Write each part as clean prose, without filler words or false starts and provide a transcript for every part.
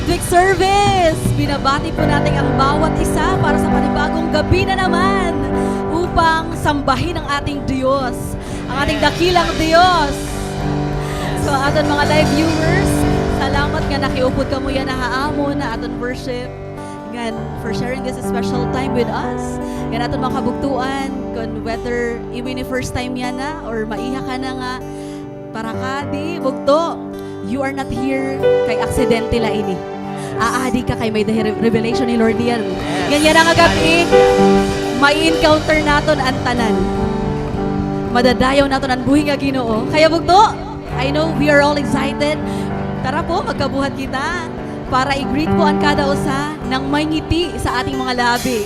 Midweek service. Binabati po natin ang bawat isa para sa panibagong gabi na naman upang sambahin ang ating Diyos, ang ating dakilang Diyos. So aton mga live viewers, salamat nga nakiupod ka mo yan na haamon na aton worship. Gan for sharing this special time with us. Gan aton mga kabugtuan, kung whether even first time yan na or maiha ka na nga, para ka di bugto. You are not here kay aksidente la ini. Aadi ka kay may revelation ni Lord yan. Ganyan ang agabi, may encounter naton ang tanan. Madadayaw naton ang buhi nga Ginoo. Kaya bugto, I know we are all excited. Tara po, magkabuhat kita para i-greet po ang kada usa ng may ngiti sa ating mga labi.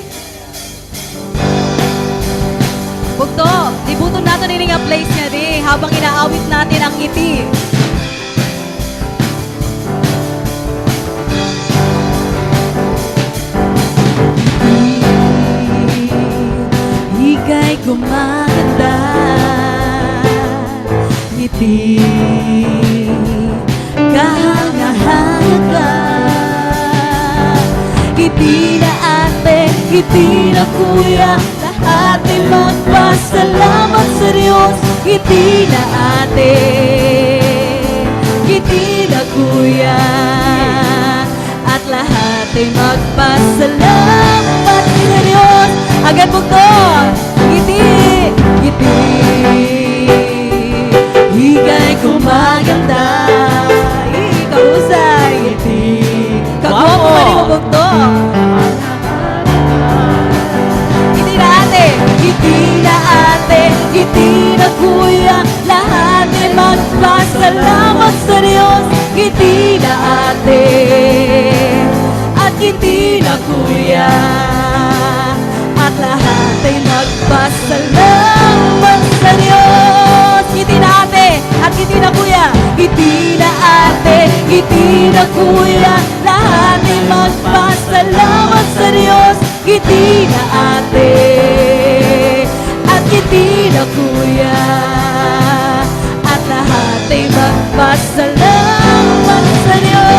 Bugto, libuton natin ini nga place nga di habang inaawit natin ang ngiti. Ika'y gumaganda, ngiti, kahanga-hanga ka. Ngiti na ate, ngiti na kuya, lahat ay magpasalamat sa Diyos. Ngiti na ate, ngiti na kuya, at lahat ay magpasalamat sa Diyos. Agad mo to, ngiti, ngiti, ika'y gumaganda, ikaw usay, ngiti, kagwapo ka rin mo bugto. Ngiti na ate, ngiti na ate, ngiti na kuya, lahat ay magpasalamat sa Diyos. Ngiti na ate, at ngiti na kuya, at lahat ay magpasalamat sa Diyos. Ngiti na ate, at ngiti na kuya, ngiti na ate, ngiti na kuya, lahat ay magpasalamat sa Diyos. Ngiti na ate, at ngiti na kuya, at lahat ay magpasalamat sa Diyos.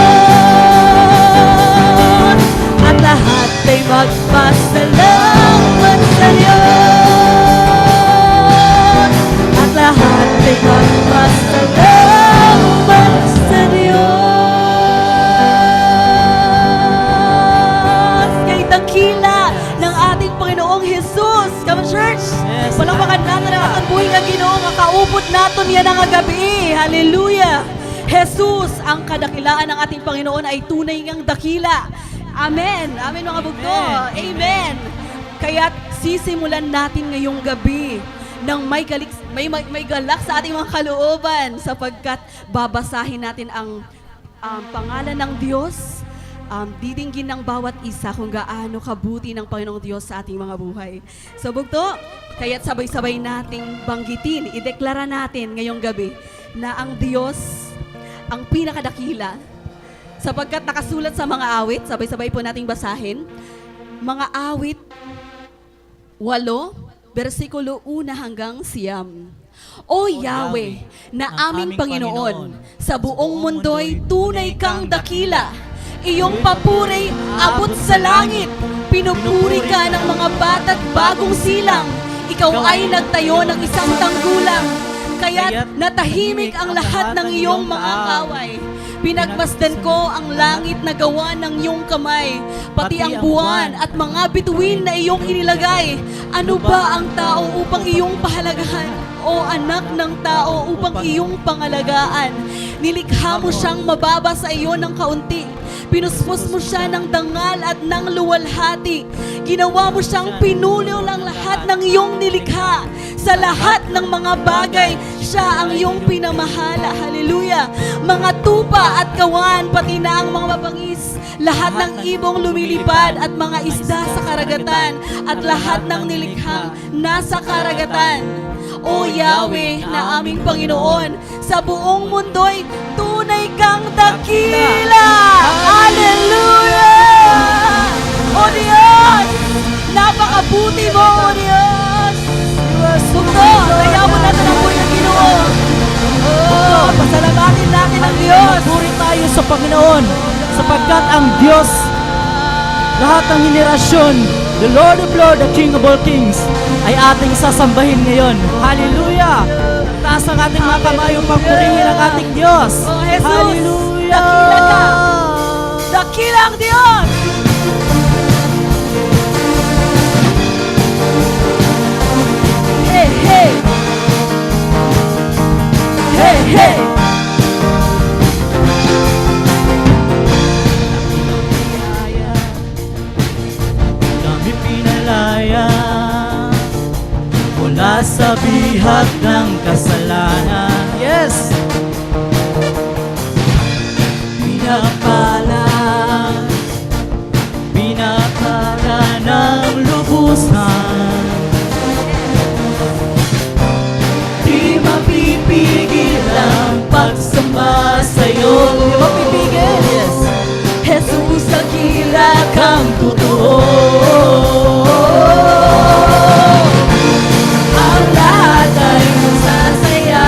At lahat ay magpasalamat sa Diyos. At lahat ay magpasalamat sa Diyos. Kay dakila ng ating Panginoong Jesus. Come on, church. Yes. Palakpakan natin ang ating buhay nga Ginoo nga kaupod naton yan ang gabi. Hallelujah. Jesus, ang kadakilaan ng ating Panginoon ay tunay ngang dakila. Amen. Amen mga bugto. Amen. Kaya't sisimulan natin ngayong gabi ng may galak sa ating mga kalooban sapagkat babasahin natin ang pangalan ng Diyos. Didinggin ng bawat isa kung gaano kabuti ng Panginoong Diyos sa ating mga buhay. So bugto, kaya't sabay-sabay nating banggitin, ideklara natin ngayong gabi na ang Diyos ang pinakadakila. Sapagkat nakasulat sa mga awit, sabay-sabay po nating basahin, mga awit 8, versikulo 1 hanggang 9. O Yahweh, na aming Panginoon, sa buong mundo'y tunay kang dakila. Iyong papuri abot sa langit. Pinupuri ka ng mga bata't bagong silang. Ikaw ay nagtayo ng isang tanggulang. Kaya't natahimik ang lahat ng iyong mga kaway. Pinagmasdan ko ang langit na gawa ng iyong kamay, pati ang buwan at mga bituin na iyong inilagay. Ano ba ang tao upang iyong pahalagahan? O anak ng tao upang iyong pangalagaan? Nilikha mo siyang mababa sa iyo ng kaunti. Pinuspos mo siya ng dangal at ng luwalhati. Ginawa mo siyang pinuno ng lahat ng iyong nilikha. Sa lahat ng mga bagay, siya ang iyong pinamahala. Hallelujah! Mga tupa at kawan, pati na ang mga mabangis, lahat ng ibong lumilipad at mga isda sa karagatan, at lahat ng nilikhang nasa karagatan. O Yahweh, na aming Panginoon, sa buong mundo'y tunay kang dakila. Hallelujah! O Diyos, napakabuti mo, O Diyos. Bugto, kaya mo natin ang buhay ng Ginoo. Pasalamatin natin ang Diyos. Puri tayo sa Panginoon. sapagkat ang Diyos, lahat ng henerasyon, the Lord of Lords, the King of all Kings, ay ating sasambahin ngayon. Hallelujah! Taas ang ating mga kamay upang purihin ang ating Diyos. Oh, Jesus, Hallelujah! dakila ka. Dakila ang Diyos! Hey, hey! Hey, hey! Kami pinalaya mula sa bihag ng kasalanan. Yes! Pinapala ng lubusan. Di mapipigil ang pagsamba sa'yo. Di mapipigil, yes. Jesus, dakila Kang totoo. ang lahat ay magsasaya.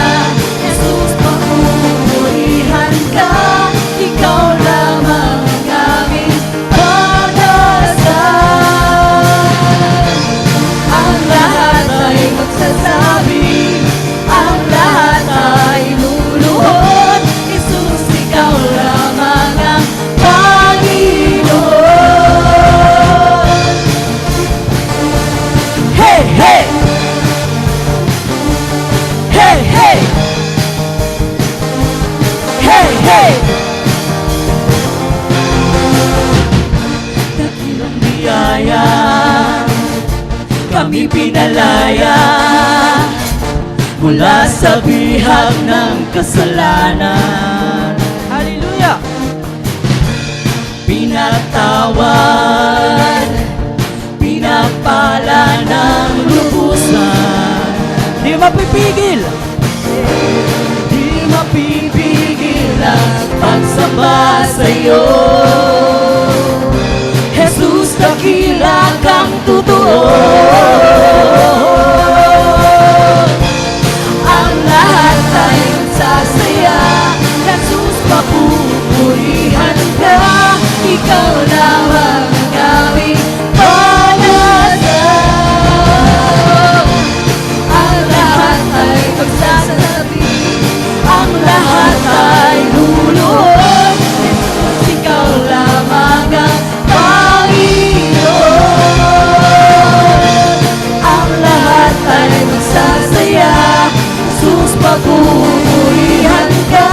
Jesus, papupurihan ka. Ikaw lamang ang aming pag-asa. Ang lahat ay magsasabi, ang lahat ay luluhod. Jesus, ikaw lamang ang Panginoon. Hey, hey! Hey, hey! Hey, hey! Dakilang biyaya, kami pinalaya mula sa bihag ng kasalanan. Hallelujah! Pinatawad, pinapala ng lubusan. Di mapipigil! Di mapipigil ang pagsamba sa'yo. Jesus, dakila kang totoo. Ang lahat ay magsasaya. Jesus, papupurihan ka. Ikaw lamang ang aming pag-asa. Ang lahat ay magsasabi, ang lahat ay luluhod. Jesus, ikaw lamang ang Panginoon. Ang lahat ay magsasaya. Jesus, papupurihan ka.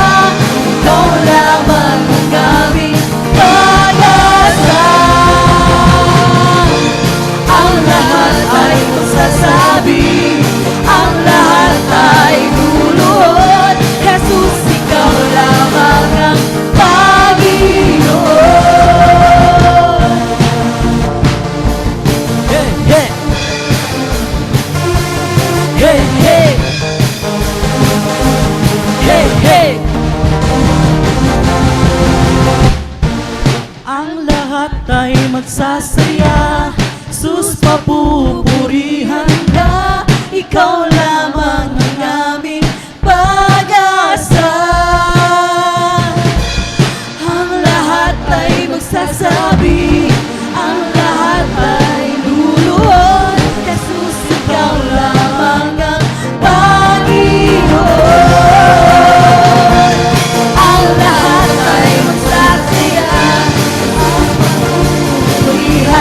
Ikaw lamang ang aming pag-asa. Ang lahat ay magsasabi, ang lahat ay luluhod. Jesus, ikaw lamang ang Panginoon. Hey, hey! Hey, hey! Hey, hey! Ang lahat ay magsasaya. Sus, papupurihan ka. Ikaw lamang ang aming pag-asa. Ang lahat ay magsasabi, ang lahat ay luluhod. Jesus, ikaw lamang ang Panginoon. Ang lahat ay magsasaya. Purihan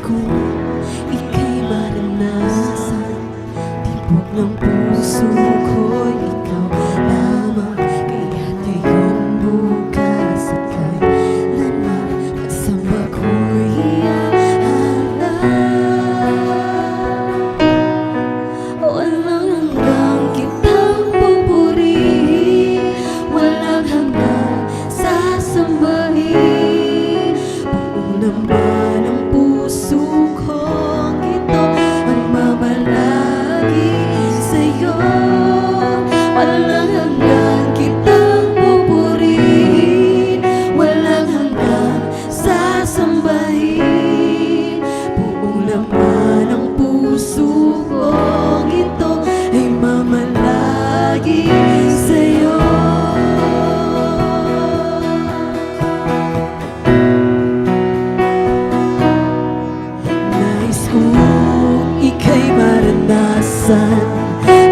kong ika'y maranasan, tibok ng puso ko'y ikaw lamang. Kaya't ngayon, bukas at kailanman, pagsamba ko'y iaalay. Walang hanggang kitang pupurihin, walang hanggang sasambahin. Buong laman ng puso kong ito ang mamalagi sa'yo. Walang hanggang kitang pupurihin, walang hanggang sasambahin. Buong laman ng puso kong ito ay mamalagi sa'yo. Nais kong ika'y maranasan,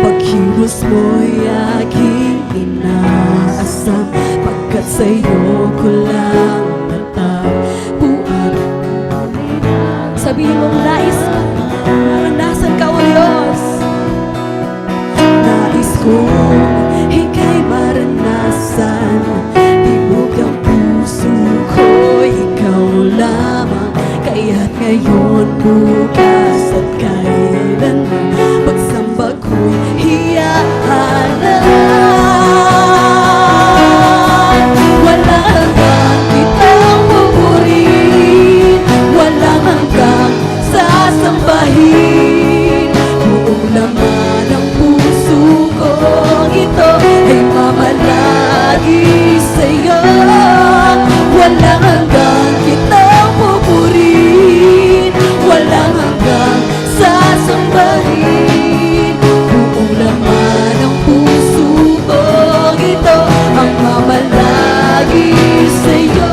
pagkilos mo'y aking inaasam, pagkat sa'yo ko lang natagpuan. Sabihin mong nais maranasan ka, O Diyos. Nais kong ika'y maranasan, tibok ang puso ko, ikaw lamang. Kaya't ngayon, bukas at kailanman, pagsamba ko'y hiyahalan. Walang hanggang kitang pupurihin, walang hanggang sasambahin. Buong laman ng puso ko ito ay mamalagi sa'yo. Walang hanggang kitang pupurihin, walang hanggang sasambahin. Buong laman ng puso ko ito ang mamalagi sa'yo.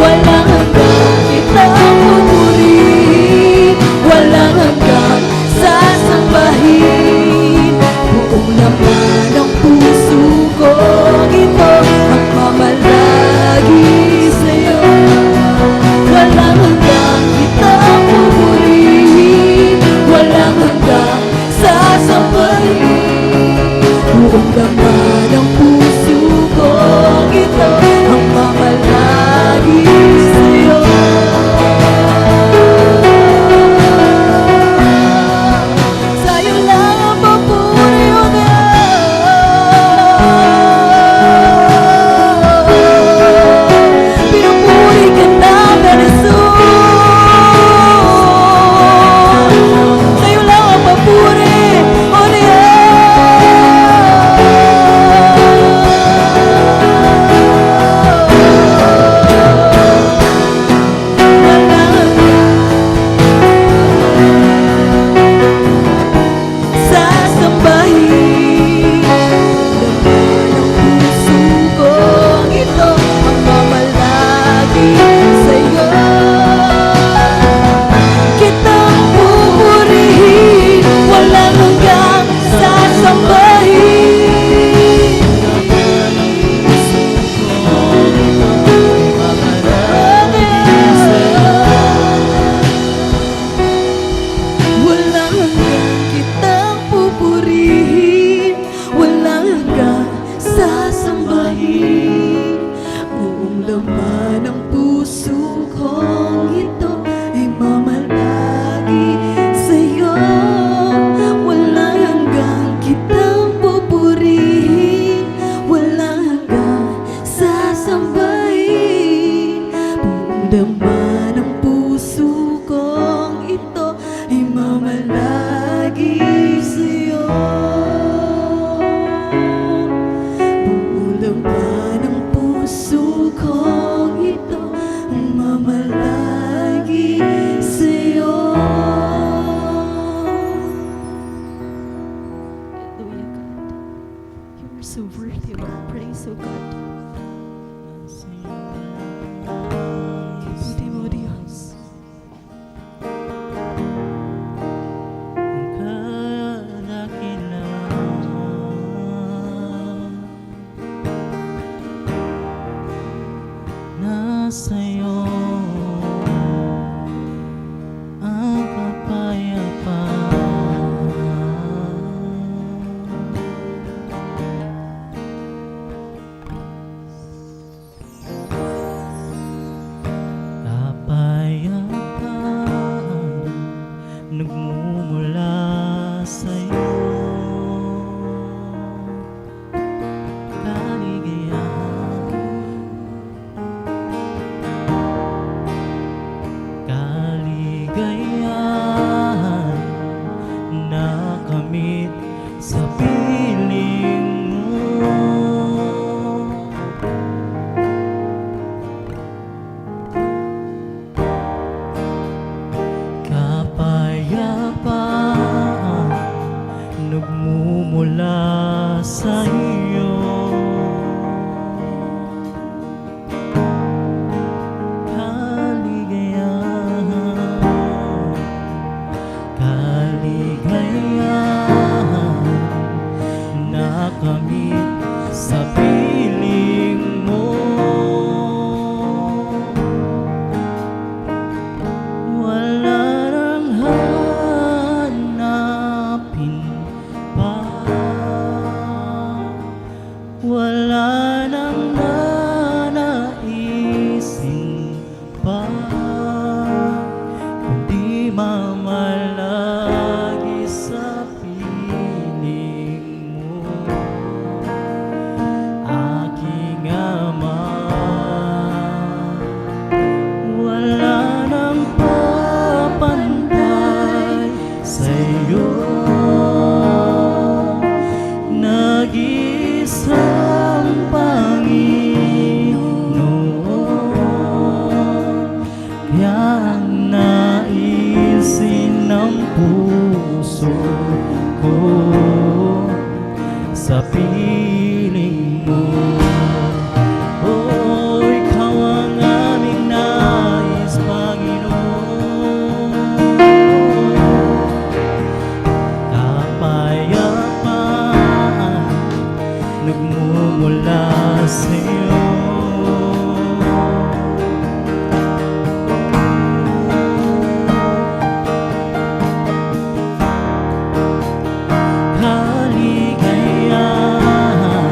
Walang hanggang kitang pupurihin, walang hanggang sasambahin. Buong laman ng puso ko ito ang mamalagi sa'yo. Walang hanggang kitang pupurihin, walang hanggang sasambahin. Buong laman ng puso ko ito ang mamalagi sa'yo. Sa'yo lang ang papuri, O Diyos. Pinupuri ka namin, Jesus. Sa'yo lang ang papuri, O sasambahin. Laman ng puso kong ito ang mamalagi sa'yo. Kitang pupurihin, walang hanggang sasambahin. Walang hanggang kitang pupurihin, walang hanggang sasambahin. Buong laman ng puso kong ito ay mamalagi sa'yo. Walang hanggang kitang pupurihin, walang hanggang sasambahin. Buong laman ng puso kong ito ay mamalagi sa'yo. Buong laman ng puso kong ito ay mamalagi sa'yo. Hallelujah, God. You are so worthy of our praise, O God. Kabuti mo, Diyos. Sa'yo yang naisin ng puso ko sa piling mo. Oh, ikaw ang aming nais, Panginoon. Kapayapaan nagmumula sa'yo. Kaligayahan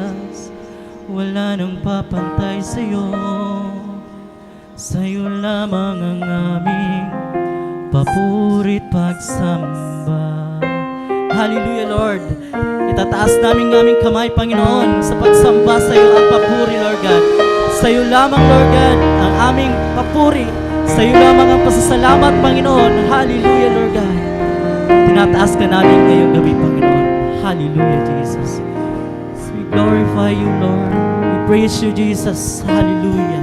Jesus. Wala nang papantay sa'yo. Sa'yo lamang ang aming papurit pagsamba. Hallelujah, Lord. Itataas namin ng aming kamay, Panginoon, sa pagsamba sa iyo ang papuri, Lord God. Sa iyo lamang, Lord God, ang aming papuri. Sa iyo lamang ang pasasalamat, Panginoon. Hallelujah, Lord God. Tinataas ka namin ngayong gabi, Panginoon. Hallelujah, Jesus. We glorify you, Lord. We praise you, Jesus. Hallelujah.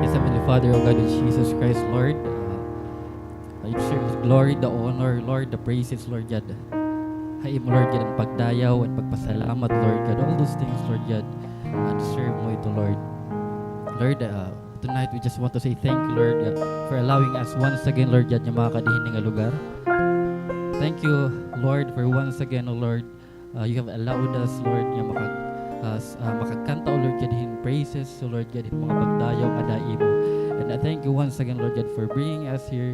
Yes, Heavenly Father, O God, in Jesus Christ, Lord, I deserve the glory, the honor, Lord, the praises, Lord God. Hain mo, Lord God, ang pagdayaw at pagpasalamat, Lord God. All those things, Lord God, deserve mo ito, Lord. Lord, tonight we just want to say thank you, Lord, for allowing us once again, Lord God, yung mga kadihin nga lugar. Thank you, Lord, for once again, O Lord, you have allowed us, Lord, yung makakanta, O Lord God, in praises, O Lord God, in mga pagdayaw nga dai mo. And I thank you once again, Lord God, for bringing us here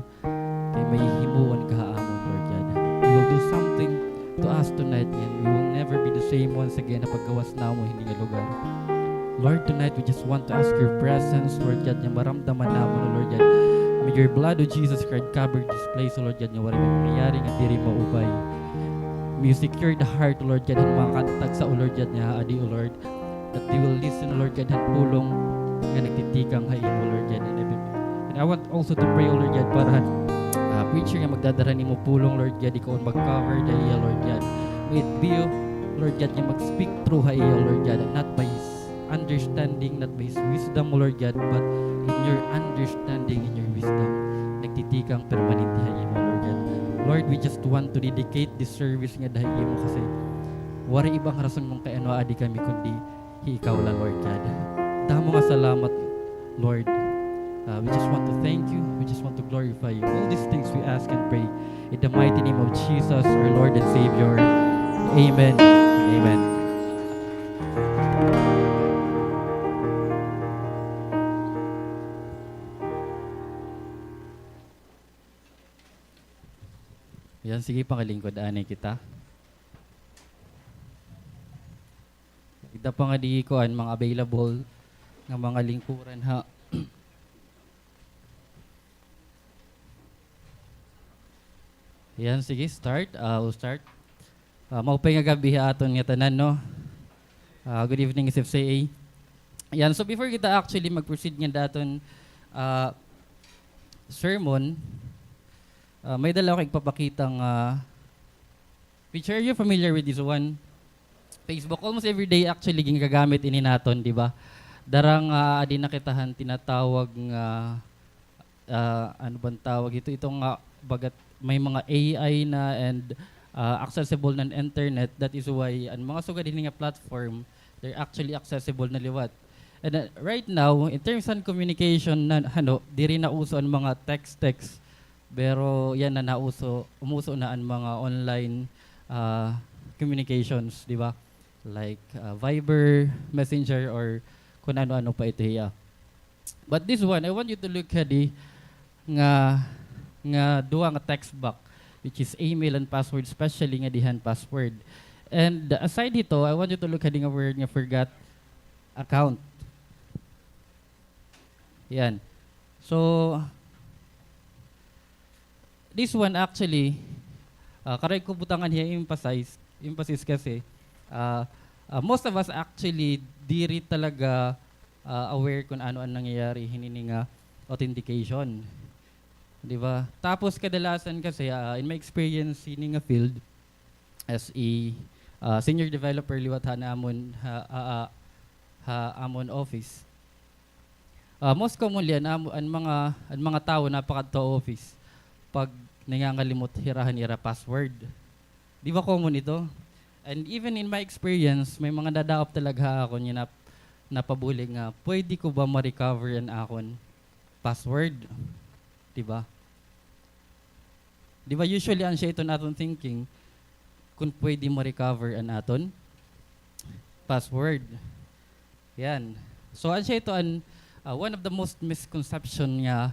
kay may himuon kahaamon, Lord God. You will do something to us tonight, and we will never be the same once again na paggawas na mo hindi nga lugar. Lord, tonight we just want to ask your presence, Lord God, na maramdaman naman, O Lord God. May your blood, O Jesus Christ, cover this place, O Lord God, na wala may mangyayari nga diri maubay. May you secure the heart, O Lord God, ng mga katag sa, O Lord God, niya adi, O Lord, that they will listen, O Lord God, ng pulong nga nagtitikang hain, O Lord God. And I want also to pray, O Lord God, para preacher nga magdadara ni mo pulong, Lord God, ikaw ang mag-cover dahil, Lord God. May it be, Lord God, nga mag-speak through hain, O Lord God, and not by his understanding, not by his wisdom, O Lord God, but in your understanding, in your wisdom, nagtitikang permanente hain mo, Lord God. Lord, we just want to dedicate this service nga dahil mo kasi wala ibang rason mong kay ano adi kami kundi ikaw lang, Lord God. Damo nga salamat, Lord. We just want to thank you. We just want to glorify you. All these things we ask and pray in the mighty name of Jesus, our Lord and Savior. Amen. Amen. Yan, sige pangalingkod, anay kita. Kita pa nga di ko mga available ng mga lingkuran ha. Yan, sige, start. We'll start. Maupay nga gabi aton nga tanan, no? Good evening, SFCA. Yan, so before kita actually mag-proceed nga daton sermon, may dala ko ipapakitang picture. Are you familiar with this one? Facebook, almost every day actually ginagamit ini naton, di ba? Darang adi nakitahan tinatawag nga ano bang tawag ito? Itong bagat may mga AI na and accessible ng internet. That is why ang mga sugad din nga platform, they're actually accessible na liwat. And right now, in terms of communication, diri na uso ang mga text. Pero yan na umuso na ang mga online communications, di ba? Like Viber, Messenger, or kung ano-ano pa ito hiya. But this one, I want you to look at nga duwa nga text box, which is email and password, especially nga dihan password. And aside dito, I want you to look at nga word nga forgot account. Yan. So, this one actually, karay ko butangan hiya emphasis kasi, most of us actually diri talaga aware kung ano ang nangyayari hinini nga authentication. Di ba? Tapos kadalasan kasi in my experience in nga field as a senior developer liwat amon amon office. Most commonly ang mga tao napakadto office pag nangangalimot hirahan ira password. Di ba common ito? And even in my experience, may mga dadaop talaga ako niya napabulig nga, pwede ko ba ma-recover ang akon password? Diba? Diba usually ang siya ito natin thinking kung pwede ma-recover ang aton password. Yan. So an siya ito one of the most misconception nga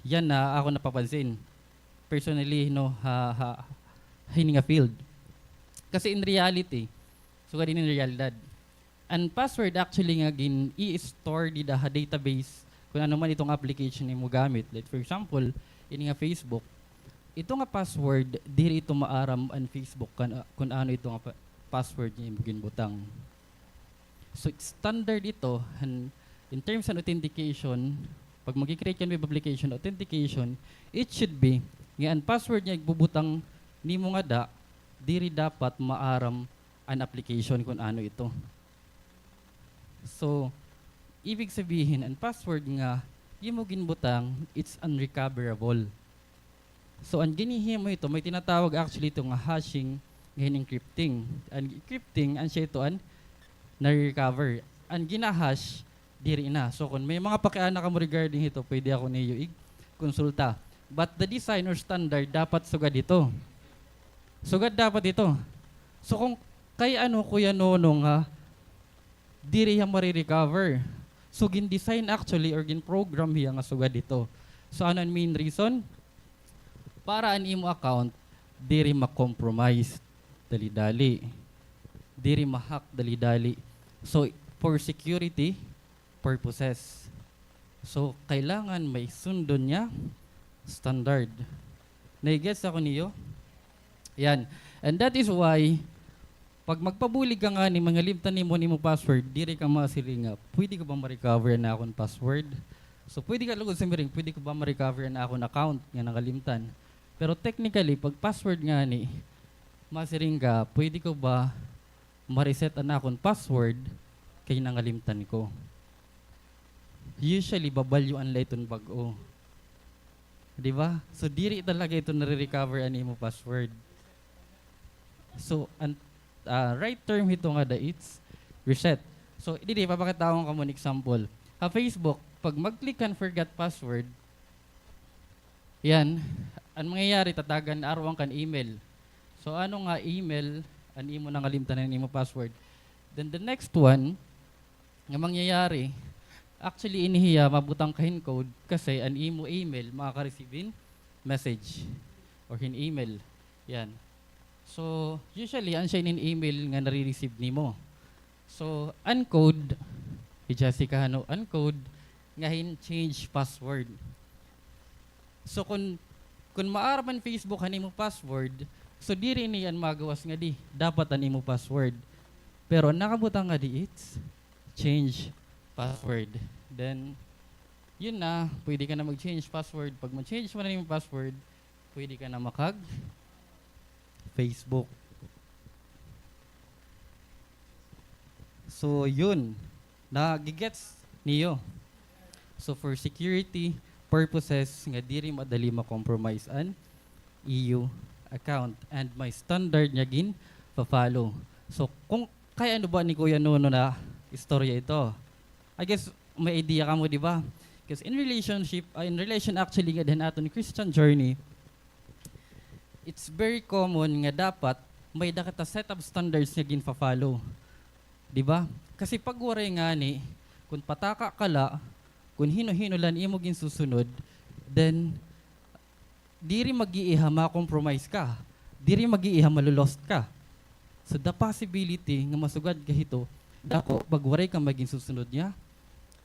yan na ako napapansin. Personally no hini nga field. Kasi in reality, so din in realidad. Ang password actually nga i-store di da database kung ano man itong application mo gamit. Like for example, ini nga Facebook, ito nga password diri ito maaram ang Facebook kung ano ito nga password niya imong butang. So standard ito and in terms of authentication, pag mag-create ka ng application authentication, it should be nga ang password niya igbubutang nimo nga diri dapat maaram an application kung ano ito. So ibig sabihin ang password nga imo ginbutang it's unrecoverable. So ang ginihimo ito may tinatawag actually ito nga hashing ngayon encrypting. Ang encrypting ang siya ito na-recover. Ang ginahash diri na. So kung may mga pakiana ka mo regarding ito, pwede ako niyo i-konsulta. But the design or standard dapat sugad ito. Sugad dapat ito. So kung kay Kuya Nonong diri yang mari-recover. So gin-design actually or gin-program hiya nga sugad dito. So ano ang main reason? Para ang imo account diri ma-compromise dali-dali. Diri ma-hack dali-dali. So for security purposes. So kailangan may sundon niya standard. Nai-gets ako niyo? Yan. And that is why pag magpabulig ka nga ni mga limtan nimo password, diri ka masilinga, pwede ka ba ma-recover na akong password? So pwede ka lugod sa miring, pwede ka ba ma-recover na akong account nga nakalimtan? Pero technically, pag password nga ni, masiring ka, pwede ko ba ma-reset na akong password kay nangalimtan ko? Usually, babalyuan lang itong bago. Di ba? So diri talaga ito nare-recover ani mo password. So, right term ito nga it's reset. So, didi, papakitaon ka mo ng example. Facebook, pag mag-click kan forgot password, yan, ang mangyayari, tatagan araw kan email. So, ano nga email, ang imo nang alimtanan imo password. Then, the next one, nga mangyayari, actually, inihiya, mabutang kahin code kasi ang imo email, makaka-receive message or hin email. Yan. So, usually, ang siya email nga nare-receive nimo. So, uncode, Jessica, uncode, ngahin change password. So, kung maaraman Facebook mo password, so diri niyan magawas nga dapat mo password. Pero nakabutang nga it's change password. Then, yun na, pwede ka na mag-change password. Pag mag-change mo na yung password, pwede ka na Facebook. So, yun. Nagigets niyo. So, for security purposes, nga diri madali ma-compromise an EU account. And my standard niya pa-follow. So, kung kaya ano ba ni Kuya Nono na istorya ito? I guess, may idea ka mo, di ba? Because in relation actually nga din aton Christian journey, it's very common nga dapat may dakata set of standards nga ginfa-follow. Di ba? Kasi pag waray nga ni, kung pataka kala, kung hino-hino lang imo ginsusunod, then diri mag-iiha ma-compromise ka. Diri mag-iiha malulost ka. So the possibility nga masugad ka hito, dako pag waray ka maging susunod niya,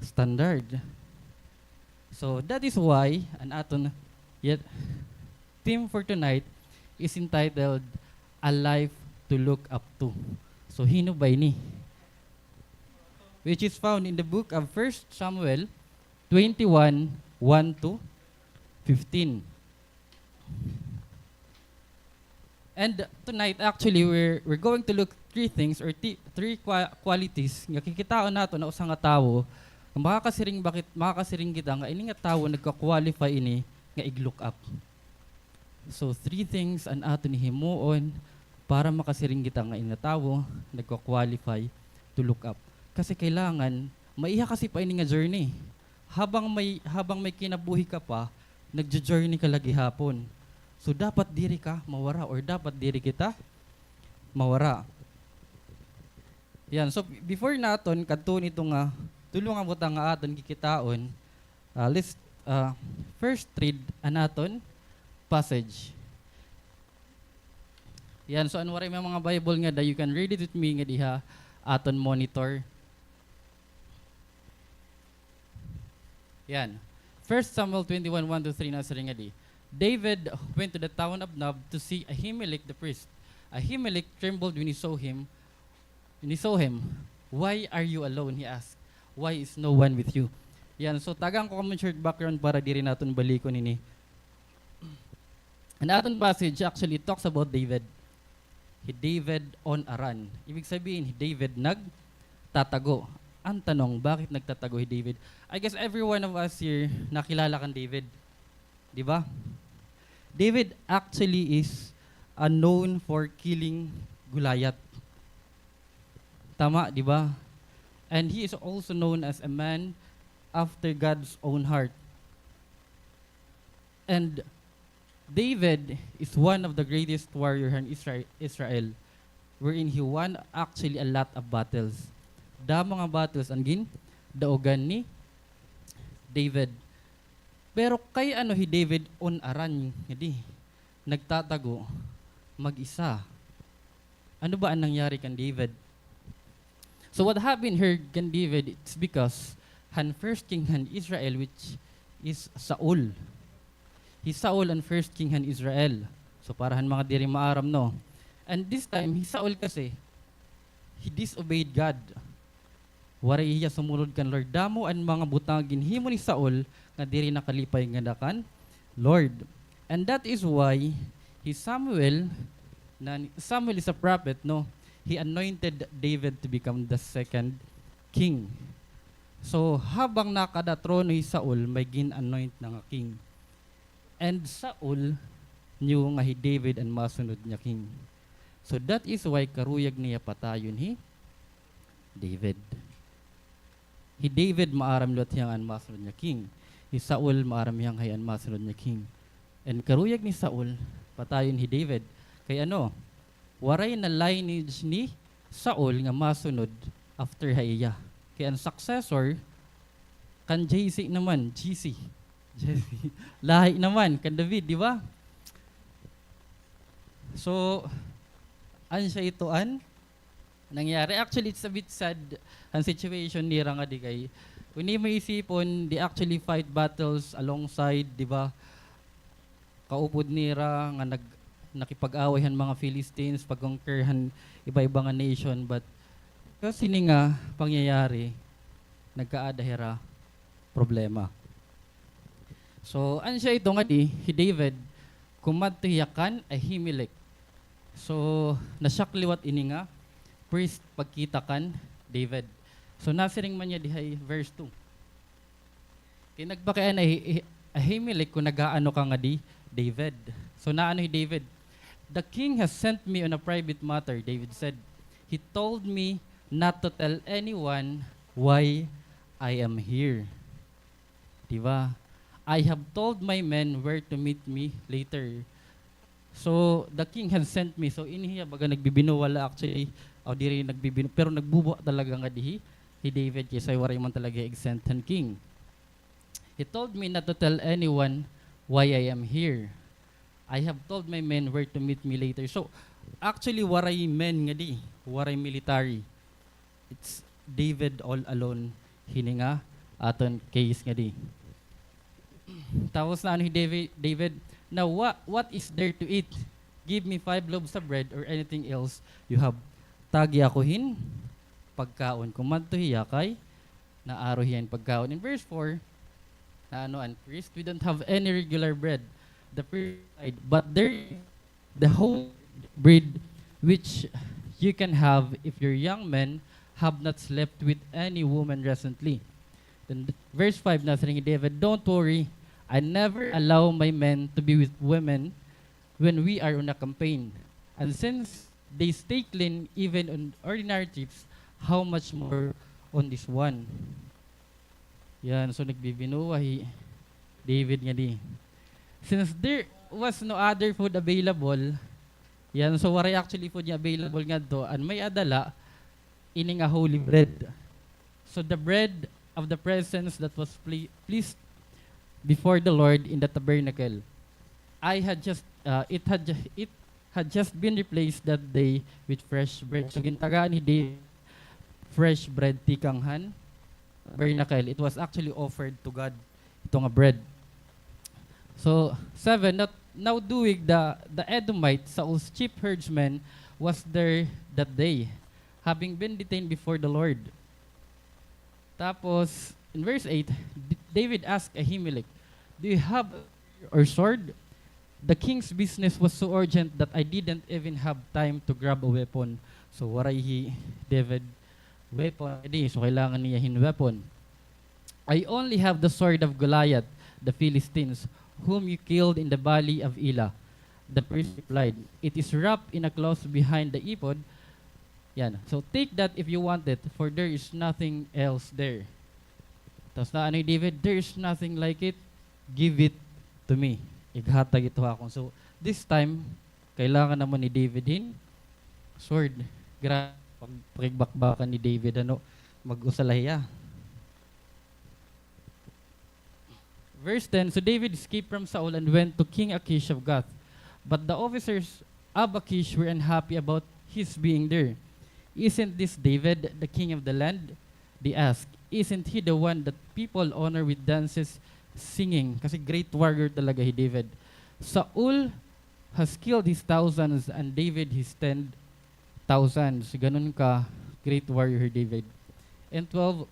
standard. So that is why an aton yet theme for tonight is entitled A Life to Look Up To. So hino ba ini? Which is found in the book of 1 Samuel 21:1 to 15. And tonight actually we're going to look three things or three qualities nga kikitaon nato na usa nga tawo makakasiring kita nga ini nga tawo nagka-qualify ini nga i-look up. So three things an ato ni himuon para makasiring kita nga ini tawo nagka-qualify to look up. Kasi kailangan maiha kasi pa ini nga journey. Habang may kinabuhi ka pa, nagjo-journey ka lagi hapon. So dapat diri ka mawara or dapat diri kita mawara. Yan, so before naton kadto nito nga tulong ang butang nga aton kikitaon. Let's first read anaton passage. Yan, so ano may mga Bible nga da you can read it with me nga diha aton monitor. Yan. 1 Samuel 21:1-3 na nga di. David went to the town of Nob to see Ahimelech the priest. Ahimelech trembled when he saw him. Why are you alone? He asked. Why is no one with you? Yan, so tagang ko kamo short background para diri naton balikon ini. And aton passage actually talks about David. David on a run. Ibig sabihin, David nagtatago. Ang tanong, bakit nagtatago si David? I guess every one of us here nakilala kan David. Di ba? David actually is known for killing Goliath. Tama, di ba? And he is also known as a man after God's own heart. And David is one of the greatest warrior in Israel, wherein he won actually a lot of battles. Da mga battles angin daogan ni David. Pero kay ano hi David on a run ngadi nagtatago mag-isa. Ano ba ang nangyari kan David? So what happened here kan David, it's because han first king han Israel which is Saul. He Saul and first king han Israel. So parahan mga diri maaram no. And this time he Saul kasi he disobeyed God. Waray iya sumunod kan Lord. Damo an mga butang ginhimo ni Saul nga diri nakalipay nga dakan Lord. And that is why Samuel is a prophet, no? He anointed David to become the second king. So habang nakada trono si Saul, may gin-anoint na nga king. And Saul knew nga hi David ang masunod niya king. So that is why karuyag niya patayon hi David. Hi David maaram lot hiyang an masunod niya king. Hi Saul maaram hiyang hayan masunod niya king. And karuyag ni Saul patayon hi David. Kay ano? Waray na lineage ni Saul nga masunod after haiya. Kaya ang successor kan JC naman, GC. Lahi naman kan David, di ba? So an siya itoan nangyari. Actually, it's a bit sad ang situation ni nga di kay. Kung hindi mo isipon, they actually fight battles alongside, di ba? Kaupod nira nga nakipag-away mga Philistines, pag-conquerhan iba-iba nga nation. But kasi nga pangyayari, nagkaadahira problema. So, ano siya ito nga di, si David, kumadtiyakan ay Ahimelech. So, nasyakliwat ini nga, priest pagkita kan David. So nasiring man niya dihay verse 2. Kinagbakaan ay Ahimelech kung nagaano ka nga di David. So naano hi David? The king has sent me on a private matter, David said. He told me not to tell anyone why I am here. Diba? I have told my men where to meet me later. So the king has sent me. So inihiya baga nagbibinuwala actually. O diri nagbibino pero nagbubo talaga nga dihi hi David kaysa waray man talaga exentan king. He told me not to tell anyone why I am here. I have told my men where to meet me later. So actually waray men nga di, waray military. It's David all alone hininga aton case nga di. Tapos na ano hi David, now what is there to eat? Give me 5 loaves of bread or anything else you have. Tagi ako hin pagkaon. Kung madtuhiya kay naaro hiyan pagkaon. In verse 4, na ano an priest, we don't have any regular bread. The priest replied, but there is the whole bread which you can have if your young men have not slept with any woman recently. Then verse 5 na sabi ni David, don't worry, I never allow my men to be with women when we are on a campaign. And since they stay clean even on ordinary trips, how much more on this one? Yan, so nagbibinuwahi David nga di. Since there was no other food available, yan, so waray actually food niya available nga do, and may adala, ini nga holy bread. So the bread of the presence that was placed before the Lord in the tabernacle, it had just been replaced that day with fresh bread. So gintagaan ni David fresh bread tikanghan tabernacle. It was actually offered to God ito nga bread. So 7, now doing the Edomites, Saul's chief herdsman, was there that day, having been detained before the Lord. Tapos, in verse 8, David asked Ahimelech, "Do you have or sword?" The king's business was so urgent that I didn't even have time to grab a weapon. So, waray David weapon. So, kailangan niya weapon. "I only have the sword of Goliath, the Philistines, whom you killed in the valley of Elah." The priest replied, "It is wrapped in a cloth behind the ephod." Yan. So, take that if you want it, for there is nothing else there. Tapos na ni David, "There is nothing like it. Give it to me." Ighatag ito ako. So, this time, kailangan naman ni David sword. Pakigbakbakan ni David, mag-usalahiya. Verse 10, "So David escaped from Saul and went to King Achish of Gath. But the officers of Achish were unhappy about his being there. 'Isn't this David, the king of the land?' they asked. 'Isn't he the one that people honor with dances, singing?" Kasi great warrior talaga si David. "Saul has killed his thousands and David his 10,000s. Ganun ka, great warrior David. And 12,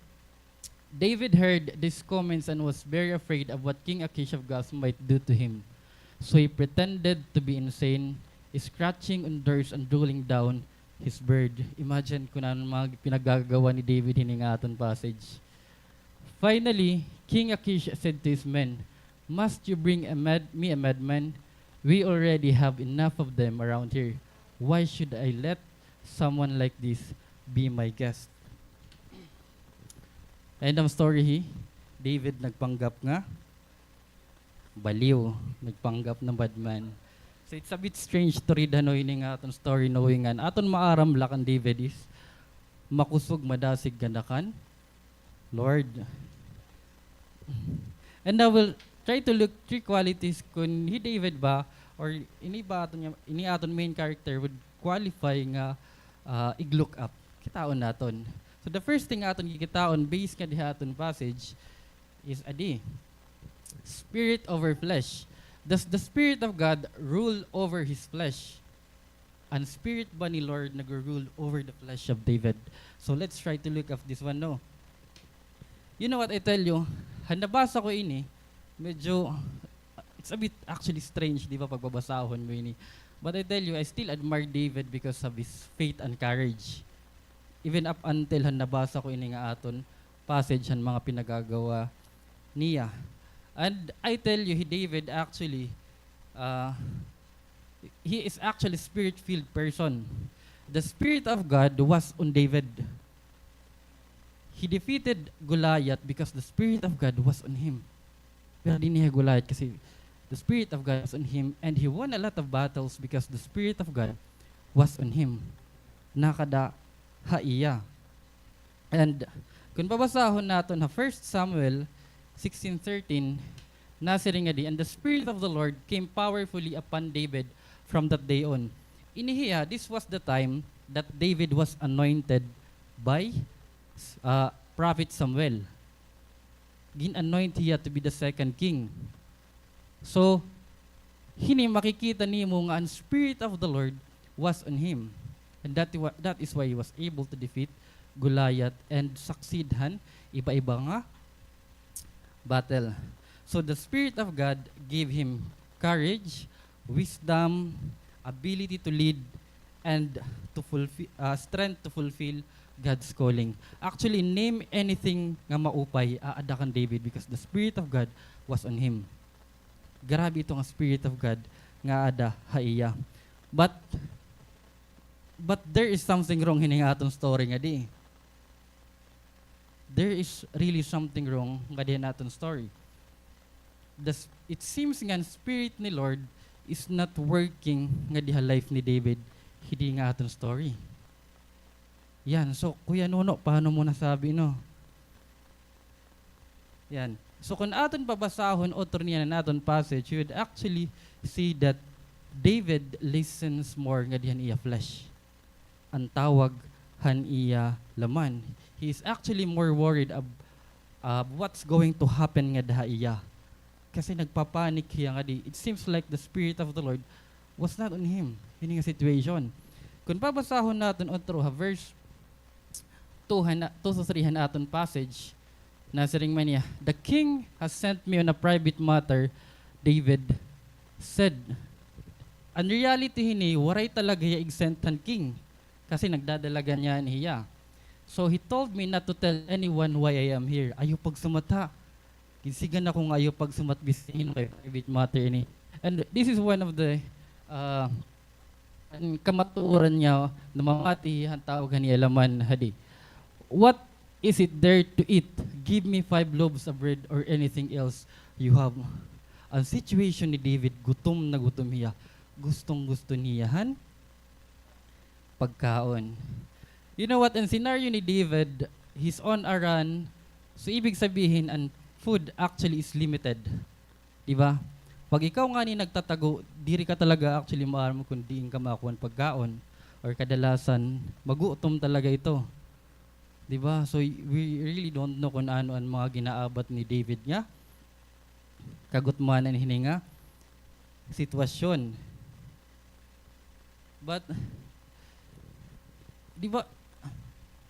David heard these comments and was very afraid of what King Achish of Gath might do to him. So he pretended to be insane, scratching on doors and rolling down his bird. Imagine kung ano mga pinagagawa ni David hiningaton passage. Finally, King Achish said to his men, "Must you bring me a madman? We already have enough of them around here. Why should I let someone like this be my guest?" End of story. David nagpanggap nga baliw, nagpanggap ng badman. So it's a bit strange to read ini nga aton story knowing nga aton maaram lakan David is makusog madasig ganakan Lord. And I will try to look three qualities kung hi David ba or ini aton main character would qualify nga i-look up kitaon naton. So the first thing aton gikitaon based nga diha aton passage is spirit over flesh. Does the Spirit of God rule over his flesh? And Spirit ba ni Lord nag-rule over the flesh of David? So let's try to look at this one, no? You know what I tell you? Nabasa ko ini, medyo, it's a bit actually strange, di ba, pagbabasahon mo ini. But I tell you, I still admire David because of his faith and courage. Even up until nabasa ko ini nga aton passage mga pinagagawa niya. And I tell you, David actually, he is actually spirit-filled person. The Spirit of God was on David. He defeated Goliath because the Spirit of God was on him. Pero di niya Goliath kasi the Spirit of God was on him and he won a lot of battles because the Spirit of God was on him. Nakada haiya. And kung babasahon naton 1 Samuel 16:13, nasiring nga di, "And the Spirit of the Lord came powerfully upon David from that day on." Inihiya, this was the time that David was anointed by Prophet Samuel. Gin-anoint hiya to be the second king. So, hini makikita nimo nga ang Spirit of the Lord was on him. And that is why he was able to defeat Goliath and succeedhan iba-iba nga battle. So the Spirit of God gave him courage, wisdom, ability to lead, and to fulfill strength to fulfill God's calling. Actually, name anything nga maupay aada kan David because the Spirit of God was on him. Grabe itong Spirit of God nga ada haiya. But there is something wrong hining atong story nga di. There is really something wrong nga di naton story. It seems nga Spirit ni Lord is not working nga diha life ni David, hindi nga aton story. Yan, so Kuya Nuno, paano mo nasabi no? Yan. So kung aton pabasahon author niya na naton passage, you would actually see that David listens more nga dihan iya flesh. Ang tawag han iya laman. He is actually more worried what's going to happen nga daha iya. Kasi nagpapanik siya nga di. It seems like the Spirit of the Lord was not on him. Yun nga situation. Kung pabasahon natin through verse 2 to 3 aton passage, nasaring man niya, the king has sent me on a private matter, David said. Ang reality hini, waray talaga ya exentan king. Kasi nagdadalaga niya niya. So he told me not to tell anyone why I am here. Ayaw pagsumata. Kinsigan ako nga ayaw pagsumatbisihin kay private matter ini. And this is one of the kamatuoran niya na mamati ang tawagan niya laman hadi. What is it there to eat? Give me 5 loaves of bread or anything else you have. Ang situation ni David, gutom na gutom niya. Gustong-gusto niyahan pagkaon. You know what? Ang scenario ni David, he's on a run. So, ibig sabihin, ang food actually is limited. Diba? Pag ikaw nga ni nagtatago, diri ka talaga actually maaram kung diin ka makuha ng pagkaon. Or kadalasan, magutom talaga ito. Diba? So, we really don't know kung ano ang mga ginaabat ni David niya. Kagutmanan hininga. Sitwasyon. But, di ba,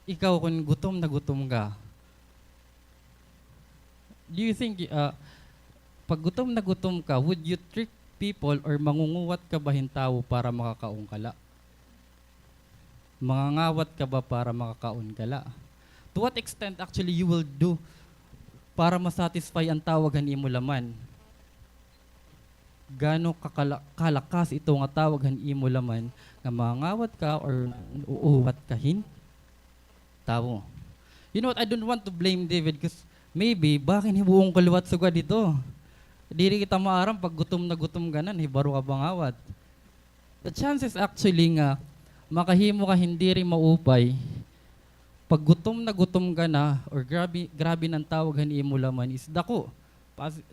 ikaw kung gutom na gutom ka, do you think, pag gutom na gutom ka, would you trick people or mangunguwat ka ba hintaw para makakaungkala? Mangangawat ka ba para makakaungkala? To what extent actually you will do para masatisfy ang tawagan imo laman? Gano kalakas ito nga tawagan imo laman nga mangawat ka or uuwat kahin tawo. You know what, I don't want to blame David because maybe bakin hibuong kaluwat suga dito. Diri kita maaram pag gutom na gutom ganan hibaro ka bangawat. The chances actually nga makahimo ka hindi rin maupay pag gutom na gutom ka na or grabe ng tawagan imo laman is dako.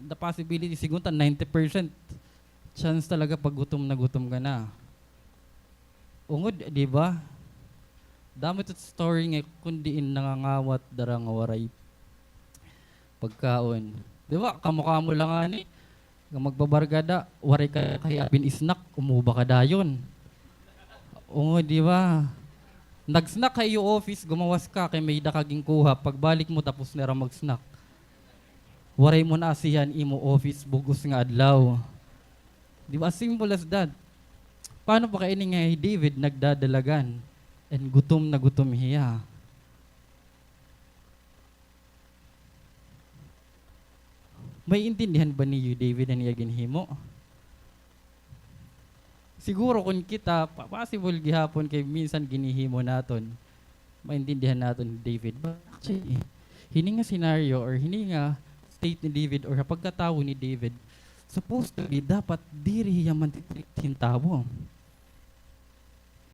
The possibility siguro 90% chance talaga pag gutom na gutom ka na. Ungod, di ba? Dami ito story nga kundiin nangangawat darang waray pagkaon. Di ba? Kamukha mo lang nga ni. Magbabargada, waray ka kay abin isnak, umuba ka dayon. Ungod, di ba? Nag-snack kayo office, gumawas ka kay may dakaging kuha. Pagbalik mo tapos nera mag-snack. Waray mo na asihan imo office bugos nga adlaw. Di ba? Simple as that. Paano pa kainin nga David nagdadalagan and gutom na gutom hiya? May intindihan ba niyo David na niya ginhimo? Siguro kung kita, possible gihapon kay minsan ginihimo naton, maintindihan naton David. But actually, hini nga scenario or hini nga state ni David or pagkatao ni David, supposed to be dapat diri yaman titrik hintawo.